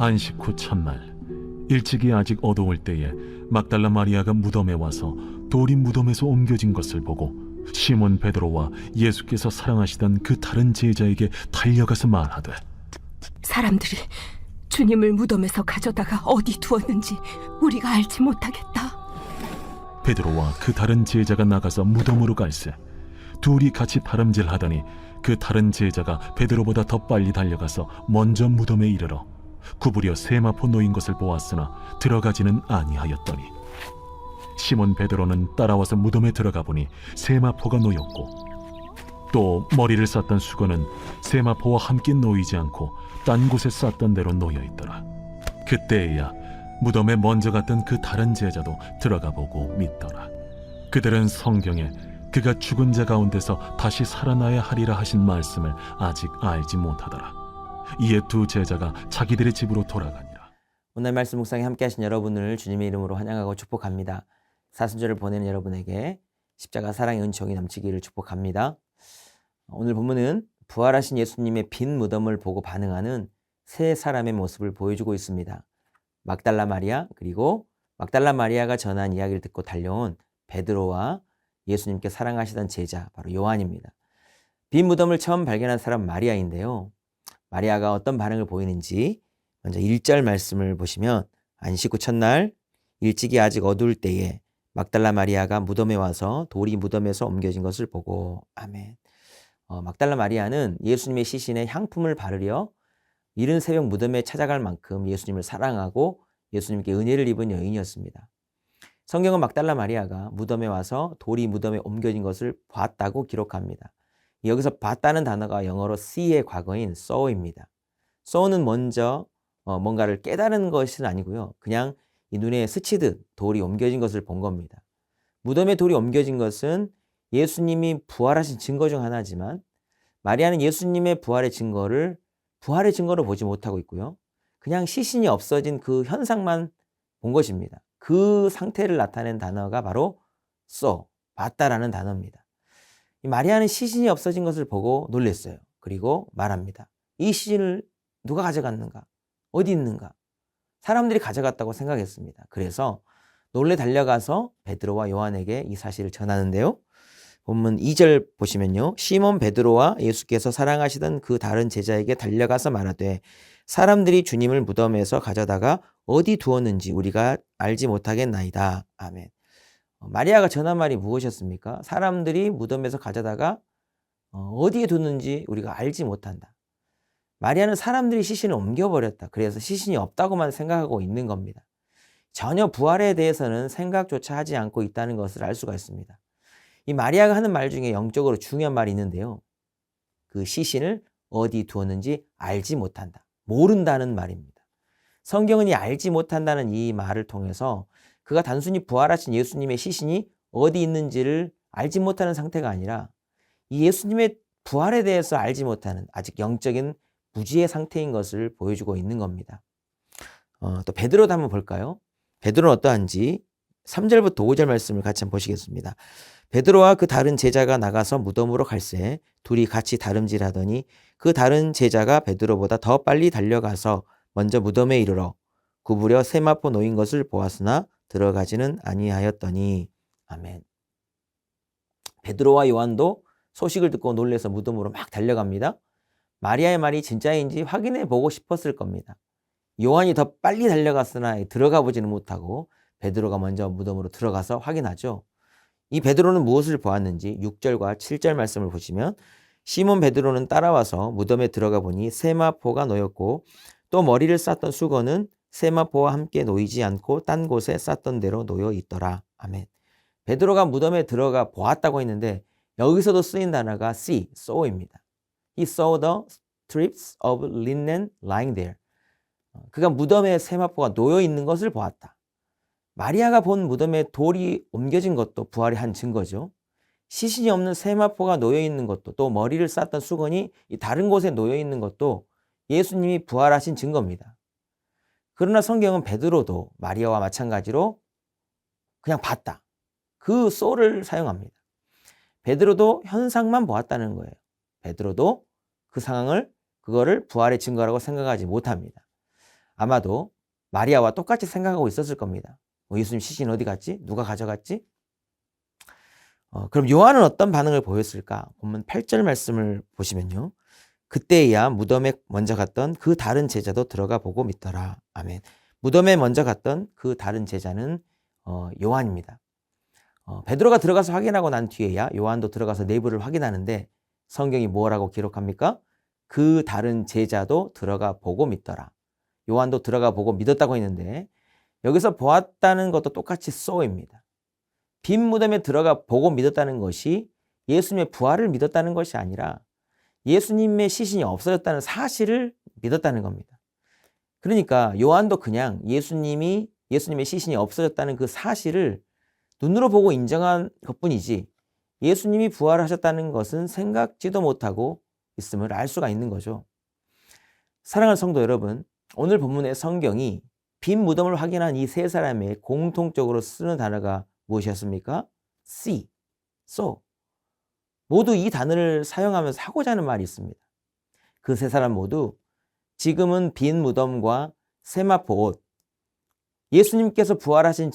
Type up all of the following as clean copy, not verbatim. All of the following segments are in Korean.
안식 후 첫날, 일찍이 아직 어두울 때에 막달라 마리아가 무덤에 와서 돌이 무덤에서 옮겨진 것을 보고 시몬 베드로와 예수께서 사랑하시던 그 다른 제자에게 달려가서 말하되, 사람들이 주님을 무덤에서 가져다가 어디 두었는지 우리가 알지 못하겠다. 베드로와 그 다른 제자가 나가서 무덤으로 갈새 둘이 같이 다름질하더니 그 다른 제자가 베드로보다 더 빨리 달려가서 먼저 무덤에 이르러 구부려 세마포 놓인 것을 보았으나 들어가지는 아니하였더니 시몬 베드로는 따라와서 무덤에 들어가 보니 세마포가 놓였고 또 머리를 쌌던 수건은 세마포와 함께 놓이지 않고 딴 곳에 쌌던 대로 놓여 있더라. 그때에야 무덤에 먼저 갔던 그 다른 제자도 들어가 보고 믿더라. 그들은 성경에 그가 죽은 자 가운데서 다시 살아나야 하리라 하신 말씀을 아직 알지 못하더라. 이에 두 제자가 자기들의 집으로 돌아가니라. 오늘 말씀 묵상에 함께 하신 여러분을 주님의 이름으로 환영하고 축복합니다. 사순절을 보내는 여러분에게 십자가 사랑의 은총이 넘치기를 축복합니다. 오늘 본문은 부활하신 예수님의 빈 무덤을 보고 반응하는 세 사람의 모습을 보여주고 있습니다. 막달라 마리아, 그리고 막달라 마리아가 전한 이야기를 듣고 달려온 베드로와 예수님께 사랑하시던 제자, 바로 요한입니다. 빈 무덤을 처음 발견한 사람 마리아인데요. 마리아가 어떤 반응을 보이는지 먼저 1절 말씀을 보시면, 안식 후 첫날 일찍이 아직 어두울 때에 막달라 마리아가 무덤에 와서 돌이 무덤에서 옮겨진 것을 보고. 아멘. 막달라 마리아는 예수님의 시신에 향품을 바르려 이른 새벽 무덤에 찾아갈 만큼 예수님을 사랑하고 예수님께 은혜를 입은 여인이었습니다. 성경은 막달라 마리아가 무덤에 와서 돌이 무덤에 옮겨진 것을 봤다고 기록합니다. 여기서 봤다는 단어가 영어로 see의 과거인 saw입니다. saw는 먼저 뭔가를 깨달은 것은 아니고요. 그냥 이 눈에 스치듯 돌이 옮겨진 것을 본 겁니다. 무덤에 돌이 옮겨진 것은 예수님이 부활하신 증거 중 하나지만 마리아는 예수님의 부활의 증거를 보지 못하고 있고요. 그냥 시신이 없어진 그 현상만 본 것입니다. 그 상태를 나타낸 단어가 바로 saw, 봤다라는 단어입니다. 이 마리아는 시신이 없어진 것을 보고 놀랐어요. 그리고 말합니다. 이 시신을 누가 가져갔는가? 어디 있는가? 사람들이 가져갔다고 생각했습니다. 그래서 놀래 달려가서 베드로와 요한에게 이 사실을 전하는데요. 본문 2절 보시면요. 시몬 베드로와 예수께서 사랑하시던 그 다른 제자에게 달려가서 말하되, 사람들이 주님을 무덤에서 가져다가 어디 두었는지 우리가 알지 못하겠나이다. 아멘. 마리아가 전한 말이 무엇이었습니까? 사람들이 무덤에서 가져다가 어디에 뒀는지 우리가 알지 못한다. 마리아는 사람들이 시신을 옮겨버렸다. 그래서 시신이 없다고만 생각하고 있는 겁니다. 전혀 부활에 대해서는 생각조차 하지 않고 있다는 것을 알 수가 있습니다. 이 마리아가 하는 말 중에 영적으로 중요한 말이 있는데요. 그 시신을 어디 두었는지 알지 못한다. 모른다는 말입니다. 성경은 이 알지 못한다는 이 말을 통해서 그가 단순히 부활하신 예수님의 시신이 어디 있는지를 알지 못하는 상태가 아니라 이 예수님의 부활에 대해서 알지 못하는 아직 영적인 무지의 상태인 것을 보여주고 있는 겁니다. 또 베드로도 한번 볼까요? 베드로는 어떠한지 3절부터 5절 말씀을 같이 한번 보시겠습니다. 베드로와 그 다른 제자가 나가서 무덤으로 갈새 둘이 같이 다름질하더니 그 다른 제자가 베드로보다 더 빨리 달려가서 먼저 무덤에 이르러 구부려 세마포 놓인 것을 보았으나 들어가지는 아니하였더니. 아멘. 베드로와 요한도 소식을 듣고 놀라서 무덤으로 막 달려갑니다. 마리아의 말이 진짜인지 확인해 보고 싶었을 겁니다. 요한이 더 빨리 달려갔으나 들어가 보지는 못하고 베드로가 먼저 무덤으로 들어가서 확인하죠. 이 베드로는 무엇을 보았는지 6절과 7절 말씀을 보시면, 시몬 베드로는 따라와서 무덤에 들어가 보니 세마포가 놓였고 또 머리를 쌌던 수건은 세마포와 함께 놓이지 않고 딴 곳에 쌌던 대로 놓여 있더라. 아멘. 베드로가 무덤에 들어가 보았다고 했는데 여기서도 쓰인 단어가 saw입니다. He saw the strips of linen lying there. 그가 무덤에 세마포가 놓여 있는 것을 보았다. 마리아가 본 무덤에 돌이 옮겨진 것도 부활의 한 증거죠. 시신이 없는 세마포가 놓여 있는 것도, 또 머리를 쌌던 수건이 다른 곳에 놓여 있는 것도 예수님이 부활하신 증거입니다. 그러나 성경은 베드로도 마리아와 마찬가지로 그냥 봤다. 그 saw를 사용합니다. 베드로도 현상만 보았다는 거예요. 베드로도 그 상황을, 그거를 부활의 증거라고 생각하지 못합니다. 아마도 마리아와 똑같이 생각하고 있었을 겁니다. 예수님 시신 어디 갔지? 누가 가져갔지? 그럼 요한은 어떤 반응을 보였을까? 본문 8절 말씀을 보시면요. 그때야 무덤에 먼저 갔던 그 다른 제자도 들어가 보고 믿더라. 아멘. 무덤에 먼저 갔던 그 다른 제자는 요한입니다. 베드로가 들어가서 확인하고 난 뒤에야 요한도 들어가서 내부를 확인하는데 성경이 뭐라고 기록합니까? 그 다른 제자도 들어가 보고 믿더라. 요한도 들어가 보고 믿었다고 했는데 여기서 보았다는 것도 똑같이 so입니다. 빈 무덤에 들어가 보고 믿었다는 것이 예수님의 부활을 믿었다는 것이 아니라 예수님의 시신이 없어졌다는 사실을 믿었다는 겁니다. 그러니까 요한도 그냥 예수님의 시신이 없어졌다는 그 사실을 눈으로 보고 인정한 것뿐이지 예수님이 부활하셨다는 것은 생각지도 못하고 있음을 알 수가 있는 거죠. 사랑하는 성도 여러분, 오늘 본문의 성경이 빈 무덤을 확인한 이 세 사람의 공통적으로 쓰는 단어가 무엇이었습니까? see, saw. 모두 이 단어를 사용하면서 하고자 하는 말이 있습니다. 그 세 사람 모두 지금은 빈 무덤과 세마포 옷, 예수님께서 부활하신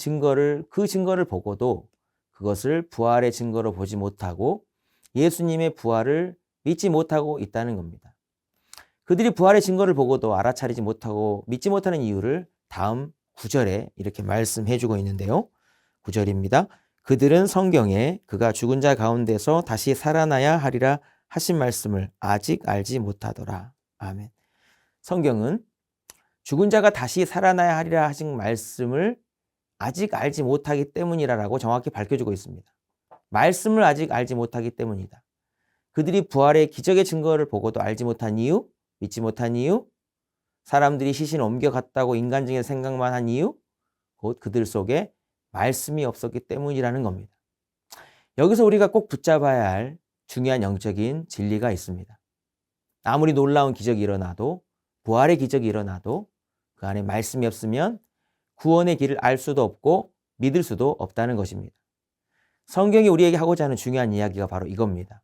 그 증거를 보고도 그것을 부활의 증거로 보지 못하고 예수님의 부활을 믿지 못하고 있다는 겁니다. 그들이 부활의 증거를 보고도 알아차리지 못하고 믿지 못하는 이유를 다음 9절에 이렇게 말씀해 주고 있는데요. 9절입니다. 그들은 성경에 그가 죽은 자 가운데서 다시 살아나야 하리라 하신 말씀을 아직 알지 못하더라. 아멘. 성경은 죽은 자가 다시 살아나야 하리라 하신 말씀을 아직 알지 못하기 때문이라고 정확히 밝혀주고 있습니다. 말씀을 아직 알지 못하기 때문이다. 그들이 부활의 기적의 증거를 보고도 알지 못한 이유, 믿지 못한 이유, 사람들이 시신을 옮겨갔다고 인간적인 생각만 한 이유, 곧 그들 속에 말씀이 없었기 때문이라는 겁니다. 여기서 우리가 꼭 붙잡아야 할 중요한 영적인 진리가 있습니다. 아무리 놀라운 기적이 일어나도, 부활의 기적이 일어나도 그 안에 말씀이 없으면 구원의 길을 알 수도 없고 믿을 수도 없다는 것입니다. 성경이 우리에게 하고자 하는 중요한 이야기가 바로 이겁니다.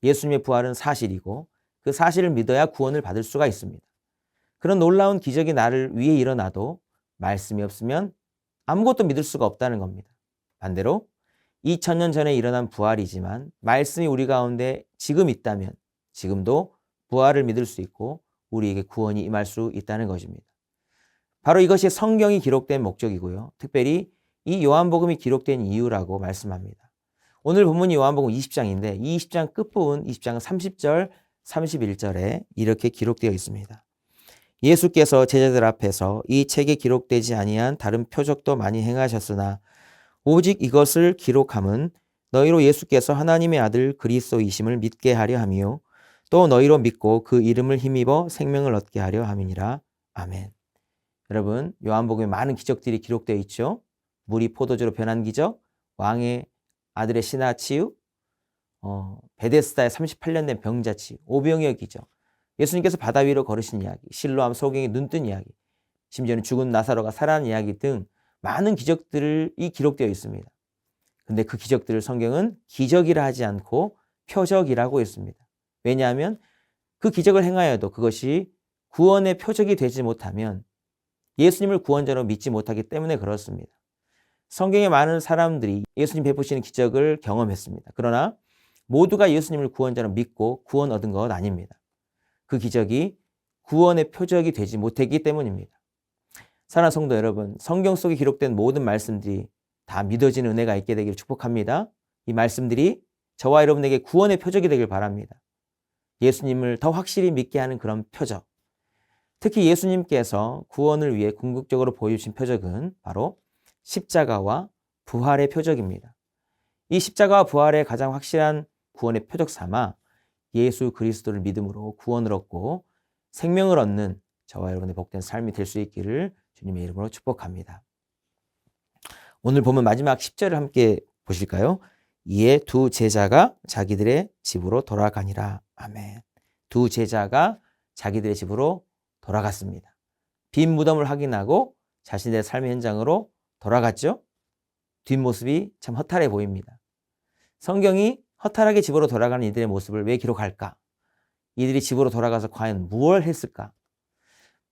예수님의 부활은 사실이고 그 사실을 믿어야 구원을 받을 수가 있습니다. 그런 놀라운 기적이 나를 위해 일어나도 말씀이 없으면 아무것도 믿을 수가 없다는 겁니다. 반대로 2000년 전에 일어난 부활이지만 말씀이 우리 가운데 지금 있다면 지금도 부활을 믿을 수 있고 우리에게 구원이 임할 수 있다는 것입니다. 바로 이것이 성경이 기록된 목적이고요. 특별히 이 요한복음이 기록된 이유라고 말씀합니다. 오늘 본문이 요한복음 20장인데 이 20장 끝부분 20장 30절 31절에 이렇게 기록되어 있습니다. 예수께서 제자들 앞에서 이 책에 기록되지 아니한 다른 표적도 많이 행하셨으나 오직 이것을 기록함은 너희로 예수께서 하나님의 아들 그리스도이심을 믿게 하려 함이요 또 너희로 믿고 그 이름을 힘입어 생명을 얻게 하려 함이니라. 아멘. 여러분, 요한복음에 많은 기적들이 기록되어 있죠. 물이 포도주로 변한 기적, 왕의 아들의 신하 치유, 베데스다의 38년 된 병자 치유, 오병이어 기적, 예수님께서 바다 위로 걸으신 이야기, 실로암 소경이 눈뜬 이야기, 심지어는 죽은 나사로가 살아난 이야기 등 많은 기적들이 기록되어 있습니다. 근데 그 기적들을 성경은 기적이라 하지 않고 표적이라고 했습니다. 왜냐하면 그 기적을 행하여도 그것이 구원의 표적이 되지 못하면 예수님을 구원자로 믿지 못하기 때문에 그렇습니다. 성경에 많은 사람들이 예수님 베푸시는 기적을 경험했습니다. 그러나 모두가 예수님을 구원자로 믿고 구원 얻은 것 아닙니다. 그 기적이 구원의 표적이 되지 못했기 때문입니다. 사랑하는 성도 여러분, 성경 속에 기록된 모든 말씀들이 다 믿어지는 은혜가 있게 되기를 축복합니다. 이 말씀들이 저와 여러분에게 구원의 표적이 되길 바랍니다. 예수님을 더 확실히 믿게 하는 그런 표적. 특히 예수님께서 구원을 위해 궁극적으로 보여주신 표적은 바로 십자가와 부활의 표적입니다. 이 십자가와 부활의 가장 확실한 구원의 표적 삼아 예수 그리스도를 믿음으로 구원을 얻고 생명을 얻는 저와 여러분의 복된 삶이 될 수 있기를 주님의 이름으로 축복합니다. 오늘 보면 마지막 10절을 함께 보실까요? 이에 두 제자가 자기들의 집으로 돌아가니라. 아멘. 두 제자가 자기들의 집으로 돌아갔습니다. 빈 무덤을 확인하고 자신의 삶의 현장으로 돌아갔죠. 뒷모습이 참 허탈해 보입니다. 성경이 허탈하게 집으로 돌아가는 이들의 모습을 왜 기록할까? 이들이 집으로 돌아가서 과연 무엇을 했을까?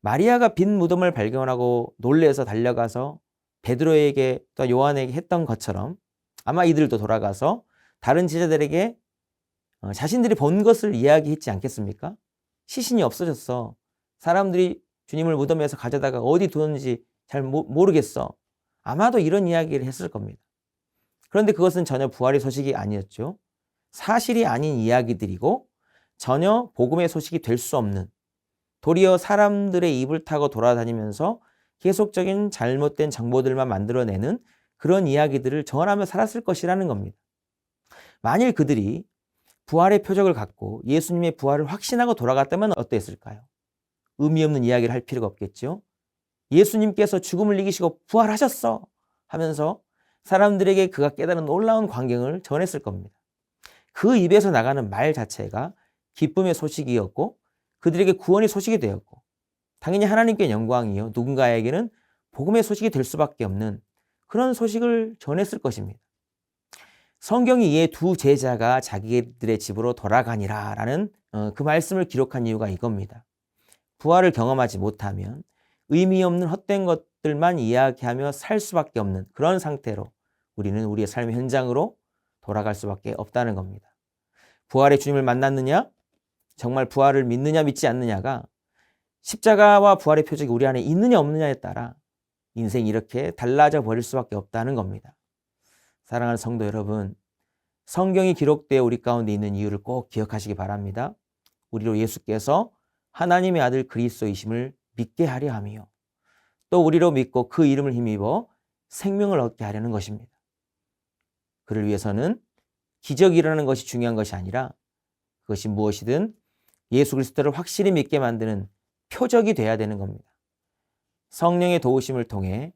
마리아가 빈 무덤을 발견하고 놀래서 달려가서 베드로에게 또 요한에게 했던 것처럼 아마 이들도 돌아가서 다른 제자들에게 자신들이 본 것을 이야기했지 않겠습니까? 시신이 없어졌어. 사람들이 주님을 무덤에서 가져다가 어디 두었는지 잘 모르겠어. 아마도 이런 이야기를 했을 겁니다. 그런데 그것은 전혀 부활의 소식이 아니었죠. 사실이 아닌 이야기들이고 전혀 복음의 소식이 될 수 없는, 도리어 사람들의 입을 타고 돌아다니면서 계속적인 잘못된 정보들만 만들어내는 그런 이야기들을 전하며 살았을 것이라는 겁니다. 만일 그들이 부활의 표적을 갖고 예수님의 부활을 확신하고 돌아갔다면 어땠을까요? 의미 없는 이야기를 할 필요가 없겠죠. 예수님께서 죽음을 이기시고 부활하셨어 하면서 사람들에게 그가 깨달은 놀라운 광경을 전했을 겁니다. 그 입에서 나가는 말 자체가 기쁨의 소식이었고 그들에게 구원의 소식이 되었고 당연히 하나님께 영광이요 누군가에게는 복음의 소식이 될 수밖에 없는 그런 소식을 전했을 것입니다. 성경이 이에 두 제자가 자기들의 집으로 돌아가니라 라는 그 말씀을 기록한 이유가 이겁니다. 부활을 경험하지 못하면 의미 없는 헛된 것들만 이야기하며 살 수밖에 없는 그런 상태로 우리는 우리의 삶의 현장으로 돌아갈 수밖에 없다는 겁니다. 부활의 주님을 만났느냐? 정말 부활을 믿느냐 믿지 않느냐가 십자가와 부활의 표적이 우리 안에 있느냐 없느냐에 따라 인생이 이렇게 달라져 버릴 수밖에 없다는 겁니다. 사랑하는 성도 여러분, 성경이 기록되어 우리 가운데 있는 이유를 꼭 기억하시기 바랍니다. 우리로 예수께서 하나님의 아들 그리스도이심을 믿게 하려 하며 또 우리로 믿고 그 이름을 힘입어 생명을 얻게 하려는 것입니다. 그를 위해서는 기적이 일어나는 것이 중요한 것이 아니라 그것이 무엇이든 예수 그리스도를 확실히 믿게 만드는 표적이 돼야 되는 겁니다. 성령의 도우심을 통해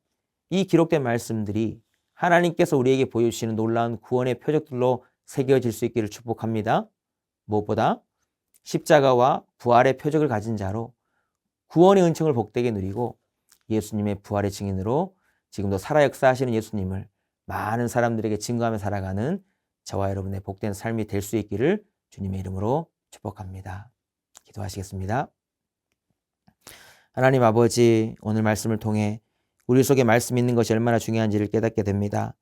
이 기록된 말씀들이 하나님께서 우리에게 보여주시는 놀라운 구원의 표적들로 새겨질 수 있기를 축복합니다. 무엇보다 십자가와 부활의 표적을 가진 자로 구원의 은총을 복되게 누리고 예수님의 부활의 증인으로 지금도 살아 역사하시는 예수님을 많은 사람들에게 증거하며 살아가는 저와 여러분의 복된 삶이 될 수 있기를 주님의 이름으로 축복합니다. 기도하시겠습니다. 하나님 아버지, 오늘 말씀을 통해 우리 속에 말씀 있는 것이 얼마나 중요한지를 깨닫게 됩니다.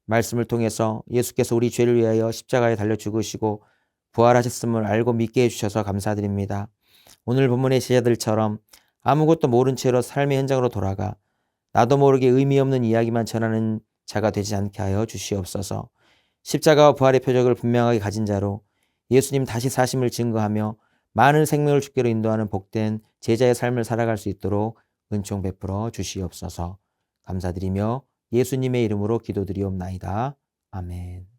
말씀을 통해서 예수께서 우리 죄를 위하여 십자가에 달려 죽으시고 부활하셨음을 알고 믿게 해주셔서 감사드립니다. 오늘 본문의 제자들처럼 아무것도 모른 채로 삶의 현장으로 돌아가 나도 모르게 의미 없는 이야기만 전하는 자가 되지 않게 하여 주시옵소서. 십자가와 부활의 표적을 분명하게 가진 자로 예수님 다시 사심을 증거하며 많은 생명을 주께로 인도하는 복된 제자의 삶을 살아갈 수 있도록 은총 베풀어 주시옵소서. 감사드리며 예수님의 이름으로 기도드리옵나이다. 아멘.